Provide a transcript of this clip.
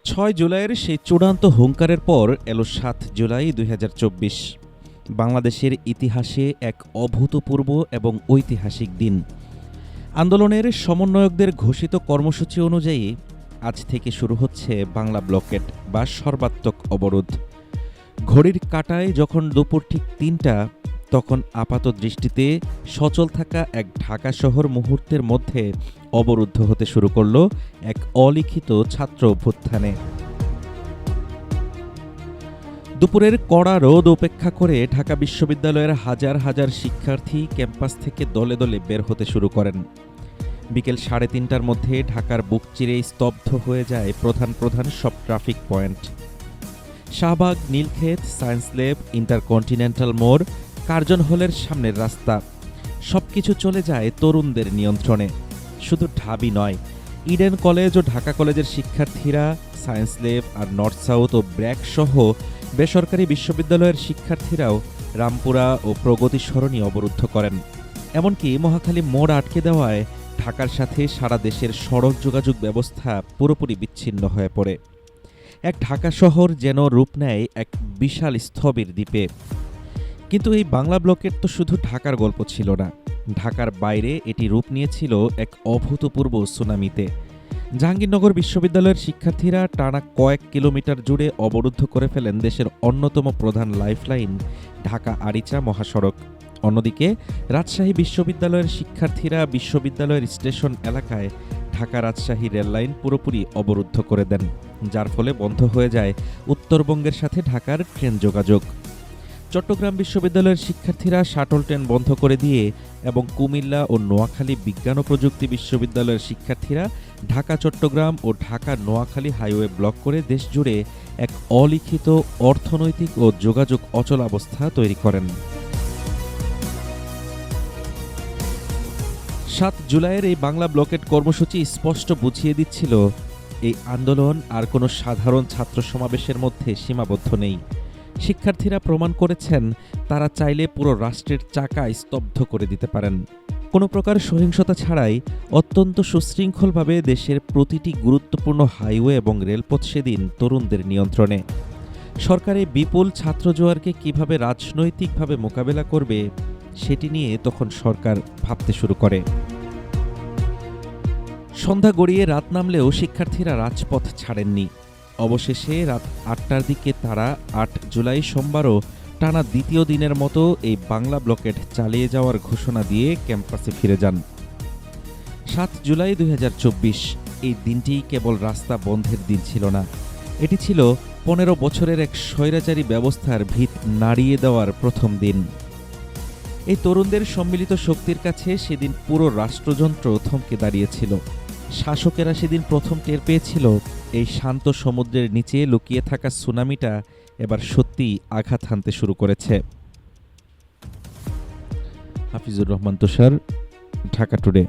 ছয় জুলাইয়ের সেই চূড়ান্ত হুঙ্কারের পর এলো ৭ জুলাই ২০২৪। বাংলাদেশের ইতিহাসে এক অভূতপূর্ব এবং ঐতিহাসিক দিন। আন্দোলনের সমন্বয়কদের ঘোষিত কর্মসূচি অনুযায়ী আজ থেকে শুরু হচ্ছে বাংলা ব্লকেট বা সর্বাত্মক অবরোধ। ঘড়ির কাঁটায় যখন দুপুর ঠিক ৩টা, তখন আপাত দৃষ্টিতে সচল থাকা এক ঢাকা শহর মুহূর্তের মধ্যে অবরুদ্ধ হতে শুরু করল এক অলিখিত ছাত্র অভ্যুত্থানে। দুপুরের কড়া রোদ উপেক্ষা করে ঢাকা বিশ্ববিদ্যালয়ের হাজার হাজার শিক্ষার্থী ক্যাম্পাস থেকে দলে দলে বের হতে শুরু করেন। বিকেল ৩:৩০টার মধ্যে ঢাকার বুক চিরে স্তব্ধ হয়ে যায় প্রধান প্রধান সব traffic point. Shahbag, Nilkhet, science lab, intercontinental মোড়, কার্জন হলের সামনের রাস্তা সবকিছু চলে যায় তরুণদের নিয়ন্ত্রণে। শুধু ঢাবি নয়, ইডেন কলেজ ও ঢাকা কলেজের শিক্ষার্থীরা, সায়েন্স ল্যাব আর নর্থ সাউথ ও ব্র্যাক সহ বেসরকারি বিশ্ববিদ্যালয়ের শিক্ষার্থীরাও রামপুরা ও প্রগতি সরণি অবরুদ্ধ করেন। এমনকি মহাখালী মোড় আটকে দেওয়ায় ঢাকার সাথে সারা দেশের সড়ক যোগাযোগ ব্যবস্থা পুরোপুরি বিচ্ছিন্ন হয়ে পড়ে। এক ঢাকা শহর যেন রূপ নেয় এক বিশাল স্থবির দ্বীপে। কিন্তু এই বাংলা ব্লকের তো শুধু ঢাকার গল্প ছিল না, ঢাকার বাইরে এটি রূপ নিয়েছিল এক অভূতপূর্ব সুনামিতে। জাহাঙ্গীরনগর বিশ্ববিদ্যালয়ের শিক্ষার্থীরা টানা কয়েক কিলোমিটার জুড়ে অবরুদ্ধ করে ফেলেন দেশের অন্যতম প্রধান লাইফলাইন ঢাকা আরিচা মহাসড়ক। অন্যদিকে রাজশাহী বিশ্ববিদ্যালয়ের শিক্ষার্থীরা বিশ্ববিদ্যালয়ের স্টেশন এলাকায় ঢাকা রাজশাহী রেললাইন পুরোপুরি অবরুদ্ধ করে দেন, যার ফলে বন্ধ হয়ে যায় উত্তরবঙ্গের সাথে ঢাকার ট্রেন যোগাযোগ। চট্টগ্রাম বিশ্ববিদ্যালয়ের শিক্ষার্থীরা শাটল ট্রেন বন্ধ করে দিয়ে এবং কুমিল্লা ও নোয়াখালী বিজ্ঞান ও প্রযুক্তি বিশ্ববিদ্যালয়ের শিক্ষার্থীরা ঢাকা চট্টগ্রাম ও ঢাকা নোয়াখালী হাইওয়ে ব্লক করে দেশজুড়ে এক অলিখিত অর্থনৈতিক ও যোগাযোগ অচলাবস্থা তৈরি করেন। ৭ জুলাইয়ের এই বাংলা ব্লকেট কর্মসূচি স্পষ্ট বুঝিয়ে দিচ্ছিল এই আন্দোলন আর কোনো সাধারণ ছাত্র সমাবেশের মধ্যে সীমাবদ্ধ নেই। শিক্ষার্থীরা প্রমাণ করেছেন তারা চাইলে পুরো রাষ্ট্রের চাকা স্তব্ধ করে দিতে পারেন। কোনো প্রকার সহিংসতা ছাড়াই অত্যন্ত সুশৃঙ্খলভাবে দেশের প্রতিটি গুরুত্বপূর্ণ হাইওয়ে এবং রেলপথ সেদিন তরুণদের নিয়ন্ত্রণে। সরকারের বিপুল ছাত্র জোয়ারকে কিভাবে রাজনৈতিকভাবে মোকাবেলা করবে সেটি নিয়ে তখন সরকার ভাবতে শুরু করে। সন্ধ্যা গড়িয়ে রাত নামলেও শিক্ষার্থীরা রাজপথ ছাড়েননি। অবশেষে রাত ৮টার দিকে তারা ৮ জুলাই সোমবারও টানা দ্বিতীয় দিনের মতো এই বাংলা ব্লকেট চালিয়ে যাওয়ার ঘোষণা দিয়ে ক্যাম্পাসে ফিরে যান। ৭ জুলাই ২০২৪ এই দিনটি কেবল রাস্তা বন্ধের দিন ছিল না, এটি ছিল ১৫ বছরের এক স্বৈরাচারী ব্যবস্থার ভিত নাড়িয়ে দেওয়ার প্রথম দিন। এই তরুণদের সম্মিলিত শক্তির কাছে সেদিন পুরো রাষ্ট্রযন্ত্র থমকে দাঁড়িয়েছিল। শাসকেরা সেদিন প্রথম টের পেয়েছিল এই শান্ত সমুদ্রের নিচে লুকিয়ে থাকা সুনামিটা এবার সত্যিই আঘাত হানতে শুরু করেছে। হাফিজুর রহমান তুষার, ঢাকা টুডে।